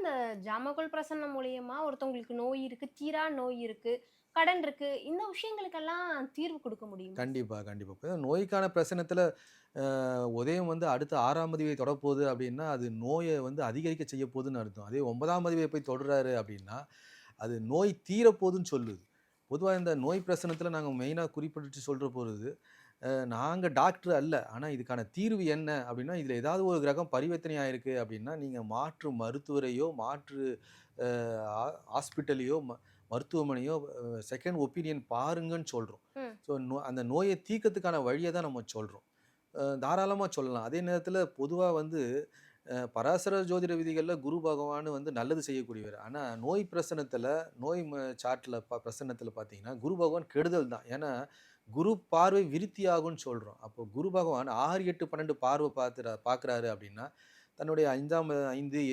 இந்த ஜாமக்கோல் பிரசன்னம் மூலியமா ஒருத்தவங்களுக்கு நோய் இருக்கு, தீரா நோய் இருக்கு, கடன் இருக்கு. இந்த விஷயங்களுக்கெல்லாம் தீர்வு குடுக்க முடியுமா? கண்டிப்பா, கண்டிப்பா. இப்ப நோய்க்கான பிரசனத்துல உதயம் வந்து அடுத்த 6ஆம் அதிவை தொடப்போகுது அப்டின்னா, அது நோய வந்து அதிகரிக்க செய்ய போதுன்னு அர்த்தம். அதே 9ஆம் அதிவை போய் தொடுறாரு அப்டின்னா, அது நோய் தீரப்போதுன்னு சொல்லுது. பொதுவா இந்த நோய் பிரசனத்துல நாங்க மெயினா குறிப்பிட்டு சொல்ற பொழுது, நாங்க டாக்டர் அல்ல. ஆனா இதுக்கான தீர்வு என்ன அப்டின்னா, இதுல ஏதாவது ஒரு கிரகம் பரிவர்த்தனை ஆயிருக்கு அப்டின்னா, நீங்க மாற்று மருத்துவரையோ, மாற்று அ ஹா ஹாஸ்பிட்டலையோ, மருத்துவமனையோ செகண்ட் ஒப்பீனியன் பாருங்கன்னு சொல்றோம். ம். ஸோ அந்த நோய தீர்க்கறதுக்கான வழிய தான் நம்ம சொல்றோம். தாராளமா சொல்லலாம். அதே நேரத்தில பொதுவா வந்து பராசர ஜோதிட விதிகள்ல குரு பகவான் வந்து நல்லது செய்யக்கூடியவர். ஆனா நோய் பிரசனத்தில நோய் சார்ட்ல பிரசனத்தில பார்த்தீங்கன்னா, குரு பகவான் கெடுதல் தான். ஏன்னா, குரு பார்வை விருத்தியாகும்ன்னு சொல்றோம். அப்போ குரு பகவான் 6, 8, 12 பார்வை பார்க்குறாரு அப்படின்னா, தன்னுடைய 5,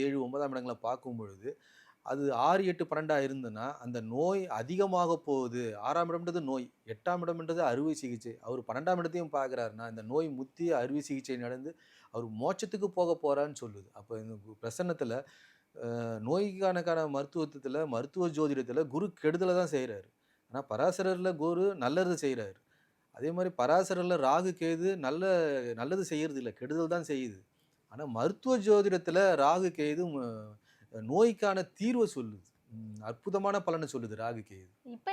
7, 9ஆம் இடங்கள பார்க்கும்பொழுது அது 6, 8, 12ஆ இருந்ததுன்னா, அந்த நோய் அதிகமாக போகுது. 6ஆம் இடம்ன்றது நோய். 8ஆம் இடம்ன்றது அறுவை சிகிச்சை. அவரு 12ஆம் இடத்தையும் பார்க்குறாருன்னா, இந்த நோய் முத்தி அறுவை சிகிச்சை நடந்து, அவரு மோட்சத்துக்கு போறான்னு சொல்லுது. அப்ப இந்த பிரசன்னத்தில நோய்க்கான மருத்துவத்தில, மருத்துவ ஜோதிடத்தில குரு கெடுதல தான் செய்றாரு. ஆனா பராசரர்ல குரு நல்லது செய்றாரு. அதே மாரி பராசரர்ல ராகு, கேது நல்லது செய்யறது இல்ல. கெடுதல் தான் செய்யுது. ஆனா மருத்துவ ஜோதிடத்தில ராகு, கேது நோய்க்கான தீர்வ சொல்லுது. அற்புதமான பலன சொல்லுது ராகு, கேது. இப்ப